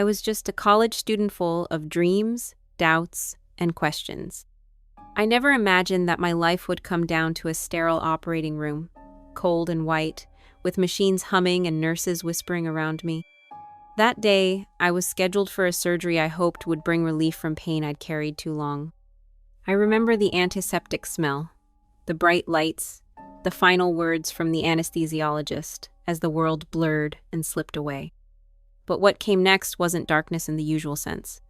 was just a college student full of dreams, doubts, and questions. I never imagined that my life would come down to a sterile operating room, cold and white, with machines humming and nurses whispering around me. That day, I was scheduled for a surgery I hoped would bring relief from pain I'd carried too long. I remember the antiseptic smell, the bright lights, the final words from the anesthesiologist as the world blurred and slipped away. But what came next wasn't darkness in the usual sense.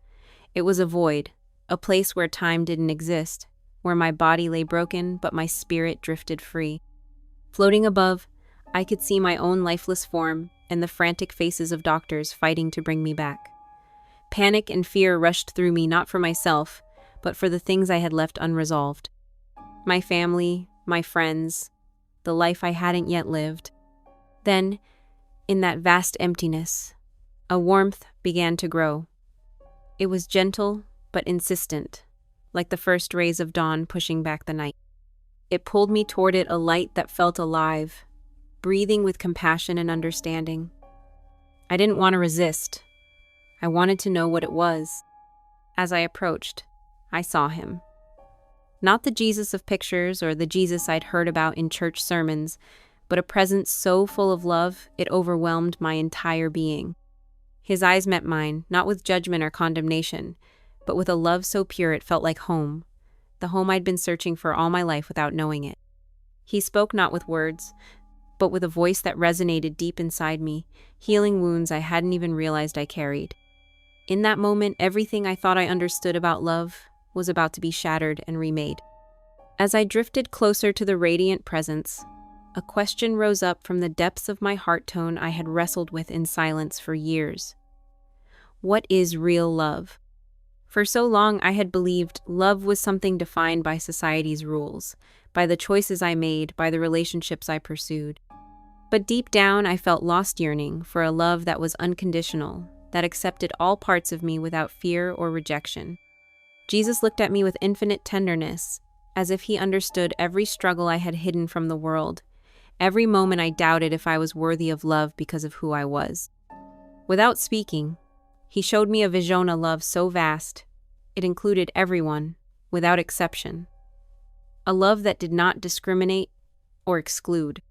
It was a void, a place where time didn't exist, where my body lay broken but my spirit drifted free. Floating above, I could see my own lifeless form and the frantic faces of doctors fighting to bring me back. Panic and fear rushed through me not for myself, but for the things I had left unresolved. My family, my friends, the life I hadn't yet lived. Then, in that vast emptiness, a warmth began to grow. It was gentle but insistent, like the first rays of dawn pushing back the night. It pulled me toward it, a light that felt alive, breathing with compassion and understanding. I didn't want to resist. I wanted to know what it was. As I approached, I saw him. Not the Jesus of pictures or the Jesus I'd heard about in church sermons, but a presence so full of love it overwhelmed my entire being. His eyes met mine, not with judgment or condemnation, but with a love so pure it felt like home, the home I'd been searching for all my life without knowing it. He spoke not with words, but with a voice that resonated deep inside me, healing wounds I hadn't even realized I carried. In that moment, everything I thought I understood about love was about to be shattered and remade. As I drifted closer to the radiant presence, a question rose up from the depths of my heart tone I had wrestled with in silence for years. What is real love? For so long, I had believed love was something defined by society's rules, by the choices I made, by the relationships I pursued. But deep down, I felt lost, yearning for a love that was unconditional, that accepted all parts of me without fear or rejection. Jesus looked at me with infinite tenderness, as if he understood every struggle I had hidden from the world, every moment I doubted if I was worthy of love because of who I was. Without speaking, he showed me a vision of love so vast, it included everyone, without exception. A love that did not discriminate or exclude.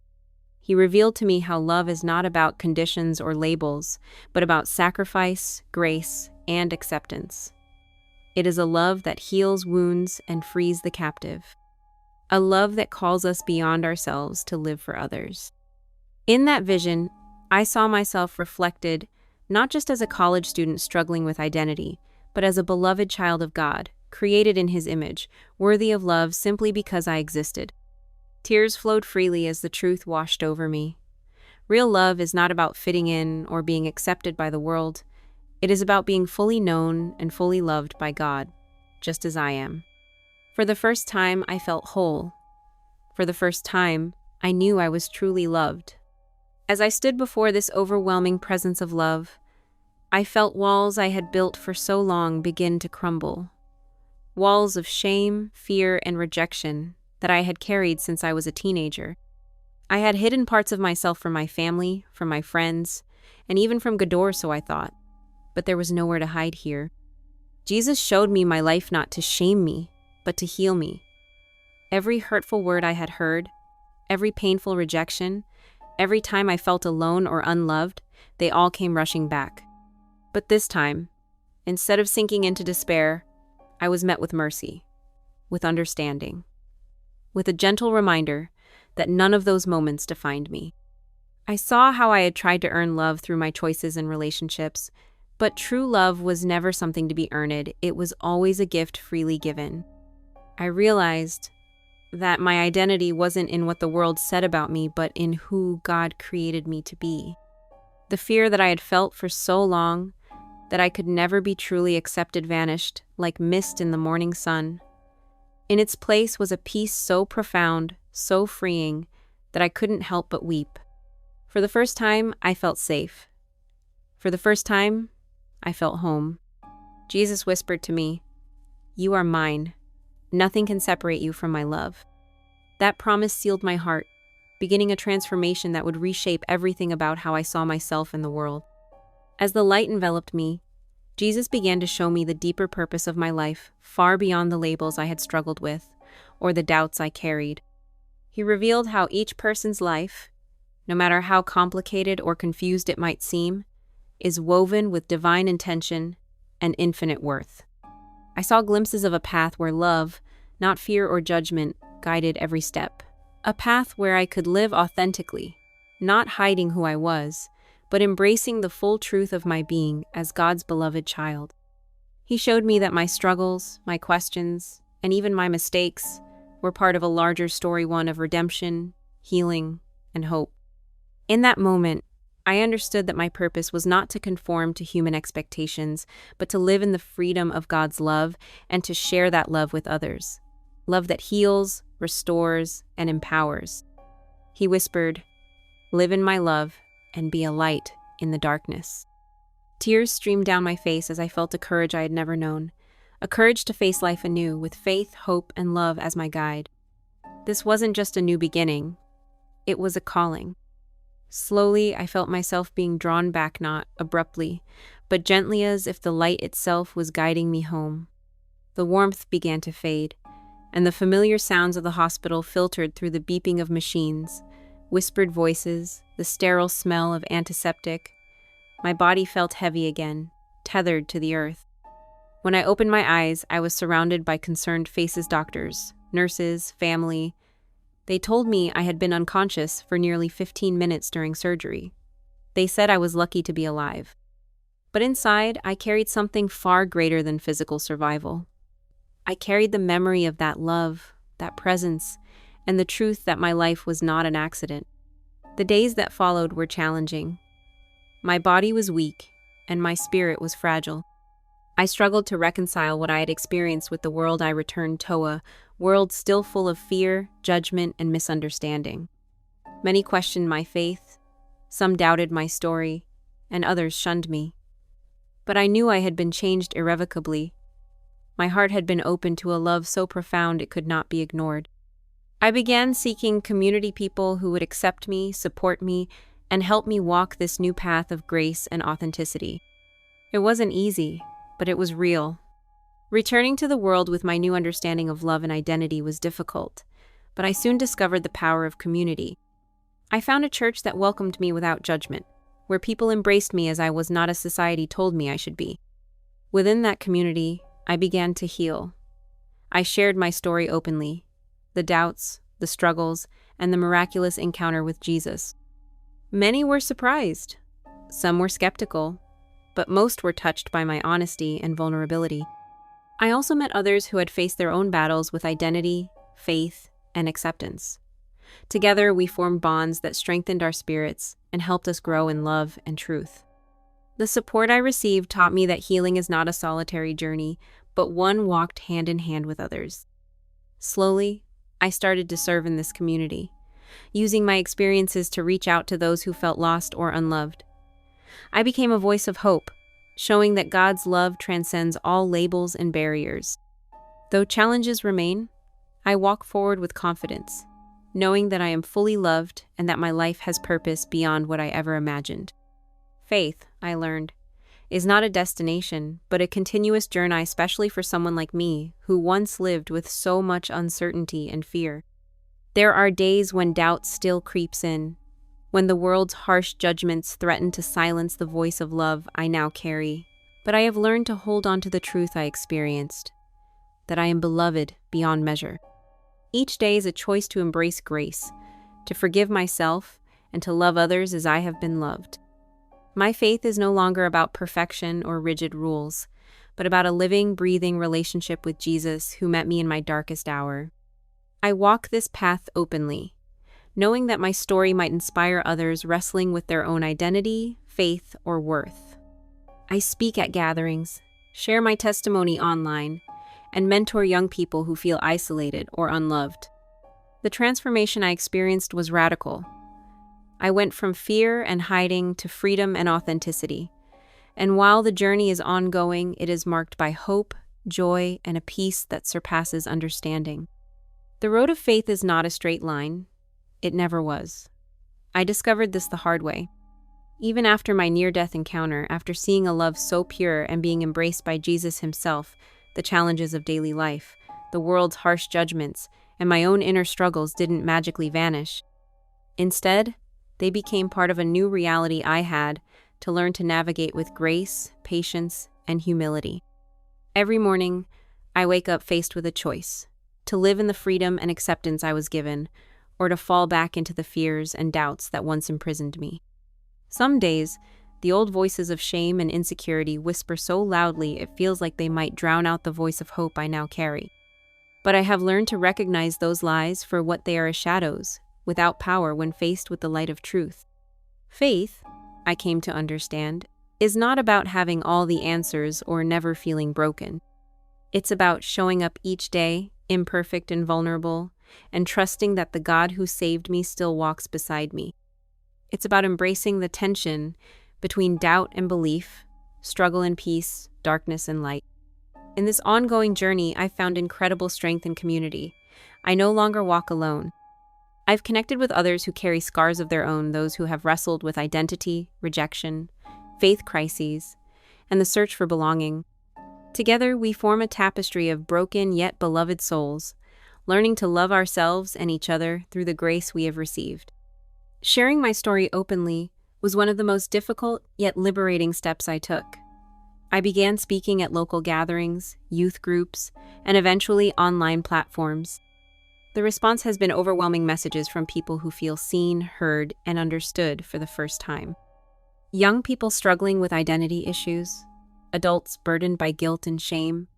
He revealed to me how love is not about conditions or labels, but about sacrifice, grace, and acceptance. It is a love that heals wounds and frees the captive. A love that calls us beyond ourselves to live for others. In that vision, I saw myself reflected not just as a college student struggling with identity, but as a beloved child of God, created in his image, worthy of love simply because I existed. Tears flowed freely as the truth washed over me. Real love is not about fitting in or being accepted by the world. It is about being fully known and fully loved by God, just as I am. For the first time, I felt whole. For the first time, I knew I was truly loved. As I stood before this overwhelming presence of love, I felt walls I had built for so long begin to crumble. Walls of shame, fear, and rejection that I had carried since I was a teenager. I had hidden parts of myself from my family, from my friends, and even from Gador, so I thought. But there was nowhere to hide here. Jesus showed me my life not to shame me, but to heal me. Every hurtful word I had heard, every painful rejection, every time I felt alone or unloved, they all came rushing back. But this time, instead of sinking into despair, I was met with mercy, with understanding, with a gentle reminder that none of those moments defined me. I saw how I had tried to earn love through my choices and relationships, but true love was never something to be earned. It was always a gift freely given. I realized that my identity wasn't in what the world said about me, but in who God created me to be. The fear that I had felt for so long, that I could never be truly accepted, vanished like mist in the morning sun. In its place was a peace so profound, so freeing, that I couldn't help but weep. For the first time, I felt safe. For the first time, I felt home. Jesus whispered to me, "You are mine. Nothing can separate you from my love." That promise sealed my heart, beginning a transformation that would reshape everything about how I saw myself in the world. As the light enveloped me, Jesus began to show me the deeper purpose of my life, far beyond the labels I had struggled with, or the doubts I carried. He revealed how each person's life, no matter how complicated or confused it might seem, is woven with divine intention and infinite worth. I saw glimpses of a path where love, not fear or judgment, guided every step. A path where I could live authentically, not hiding who I was, but embracing the full truth of my being as God's beloved child. He showed me that my struggles, my questions, and even my mistakes were part of a larger story, one of redemption, healing, and hope. In that moment, I understood that my purpose was not to conform to human expectations, but to live in the freedom of God's love and to share that love with others. Love that heals, restores, and empowers. He whispered, "Live in my love and be a light in the darkness." Tears streamed down my face as I felt a courage I had never known, a courage to face life anew with faith, hope, and love as my guide. This wasn't just a new beginning, it was a calling. Slowly, I felt myself being drawn back, not abruptly, but gently, as if the light itself was guiding me home. The warmth began to fade, and the familiar sounds of the hospital filtered through the beeping of machines, whispered voices, the sterile smell of antiseptic. My body felt heavy again, tethered to the earth. When I opened my eyes, I was surrounded by concerned faces, doctors, nurses, family. They told me I had been unconscious for nearly 15 minutes during surgery. They said I was lucky to be alive. But inside, I carried something far greater than physical survival. I carried the memory of that love, that presence, and the truth that my life was not an accident. The days that followed were challenging. My body was weak, and my spirit was fragile. I struggled to reconcile what I had experienced with the world I returned to, a world still full of fear, judgment, and misunderstanding. Many questioned my faith, some doubted my story, and others shunned me. But I knew I had been changed irrevocably. My heart had been opened to a love so profound it could not be ignored. I began seeking community, people who would accept me, support me, and help me walk this new path of grace and authenticity. It wasn't easy, but it was real. Returning to the world with my new understanding of love and identity was difficult, but I soon discovered the power of community. I found a church that welcomed me without judgment, where people embraced me as I was, not as society told me I should be. Within that community, I began to heal. I shared my story openly, the doubts, the struggles, and the miraculous encounter with Jesus. Many were surprised, some were skeptical, but most were touched by my honesty and vulnerability. I also met others who had faced their own battles with identity, faith, and acceptance. Together, we formed bonds that strengthened our spirits and helped us grow in love and truth. The support I received taught me that healing is not a solitary journey, but one walked hand in hand with others. Slowly, I started to serve in this community, using my experiences to reach out to those who felt lost or unloved. I became a voice of hope, showing that God's love transcends all labels and barriers. Though challenges remain, I walk forward with confidence, knowing that I am fully loved and that my life has purpose beyond what I ever imagined. Faith, I learned, is not a destination, but a continuous journey, especially for someone like me, who once lived with so much uncertainty and fear. There are days when doubt still creeps in, when the world's harsh judgments threaten to silence the voice of love I now carry. But I have learned to hold on to the truth I experienced, that I am beloved beyond measure. Each day is a choice to embrace grace, to forgive myself, and to love others as I have been loved. My faith is no longer about perfection or rigid rules, but about a living, breathing relationship with Jesus who met me in my darkest hour. I walk this path openly, knowing that my story might inspire others wrestling with their own identity, faith, or worth. I speak at gatherings, share my testimony online, and mentor young people who feel isolated or unloved. The transformation I experienced was radical. I went from fear and hiding to freedom and authenticity. And while the journey is ongoing, it is marked by hope, joy, and a peace that surpasses understanding. The road of faith is not a straight line. It never was. I discovered this the hard way. Even after my near-death encounter, after seeing a love so pure and being embraced by Jesus himself, the challenges of daily life, the world's harsh judgments, and my own inner struggles didn't magically vanish. Instead, they became part of a new reality I had to learn to navigate with grace, patience, and humility. Every morning, I wake up faced with a choice: to live in the freedom and acceptance I was given, or to fall back into the fears and doubts that once imprisoned me. Some days, the old voices of shame and insecurity whisper so loudly it feels like they might drown out the voice of hope I now carry. But I have learned to recognize those lies for what they are: shadows, without power when faced with the light of truth. Faith, I came to understand, is not about having all the answers or never feeling broken. It's about showing up each day, imperfect and vulnerable, and trusting that the God who saved me still walks beside me. It's about embracing the tension between doubt and belief, struggle and peace, darkness and light. In this ongoing journey, I've found incredible strength and community. I no longer walk alone. I've connected with others who carry scars of their own, those who have wrestled with identity, rejection, faith crises, and the search for belonging. Together, we form a tapestry of broken yet beloved souls, learning to love ourselves and each other through the grace we have received. Sharing my story openly was one of the most difficult yet liberating steps I took. I began speaking at local gatherings, youth groups, and eventually online platforms. The response has been overwhelming: messages from people who feel seen, heard, and understood for the first time. Young people struggling with identity issues, adults burdened by guilt and shame,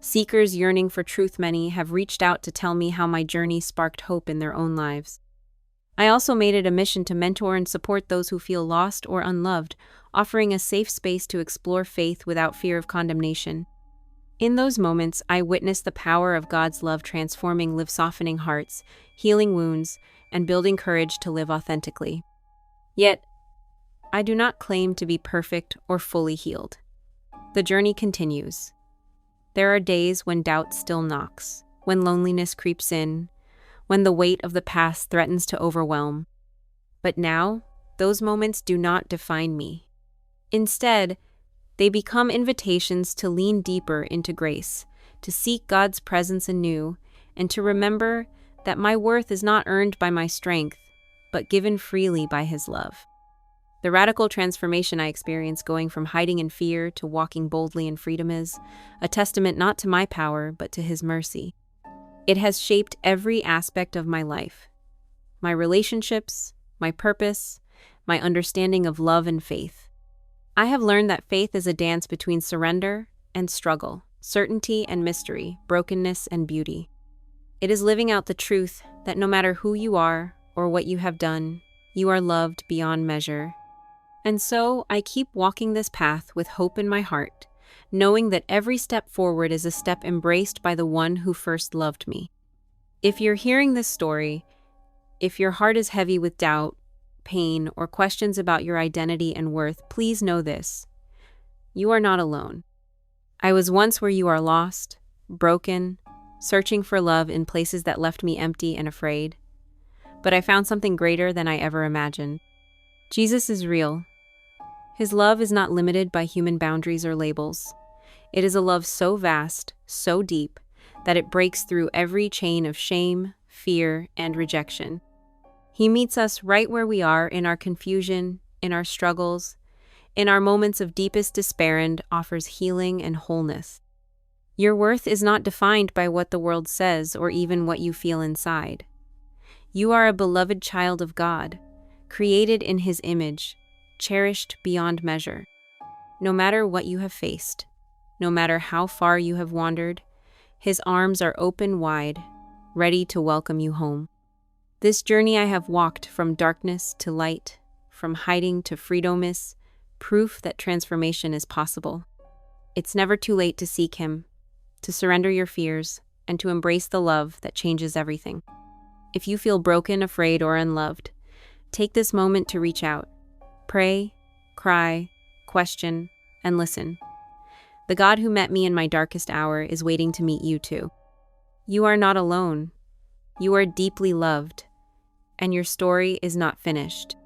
seekers yearning for truth. Many have reached out to tell me how my journey sparked hope in their own lives. I also made it a mission to mentor and support those who feel lost or unloved, offering a safe space to explore faith without fear of condemnation. In those moments, I witnessed the power of God's love transforming lives, softening hearts, healing wounds, and building courage to live authentically. Yet, I do not claim to be perfect or fully healed. The journey continues. There are days when doubt still knocks, when loneliness creeps in, when the weight of the past threatens to overwhelm. But now, those moments do not define me. Instead, they become invitations to lean deeper into grace, to seek God's presence anew, and to remember that my worth is not earned by my strength, but given freely by His love. The radical transformation I experienced, going from hiding in fear to walking boldly in freedom, is a testament not to my power, but to His mercy. It has shaped every aspect of my life: my relationships, my purpose, my understanding of love and faith. I have learned that faith is a dance between surrender and struggle, certainty and mystery, brokenness and beauty. It is living out the truth that no matter who you are or what you have done, you are loved beyond measure. And so I keep walking this path with hope in my heart, knowing that every step forward is a step embraced by the one who first loved me. If you're hearing this story, if your heart is heavy with doubt, pain, or questions about your identity and worth, please know this: you are not alone. I was once where you are, lost, broken, searching for love in places that left me empty and afraid. But I found something greater than I ever imagined. Jesus is real. His love is not limited by human boundaries or labels. It is a love so vast, so deep, that it breaks through every chain of shame, fear, and rejection. He meets us right where we are, in our confusion, in our struggles, in our moments of deepest despair, and offers healing and wholeness. Your worth is not defined by what the world says or even what you feel inside. You are a beloved child of God, created in His image, cherished beyond measure. No matter what you have faced, no matter how far you have wandered, His arms are open wide, ready to welcome you home. This journey I have walked, from darkness to light, from hiding to freedom, is proof that transformation is possible. It's never too late to seek Him, to surrender your fears, and to embrace the love that changes everything. If you feel broken, afraid, or unloved, take this moment to reach out. Pray, cry, question, and listen. The God who met me in my darkest hour is waiting to meet you too. You are not alone. You are deeply loved, and your story is not finished.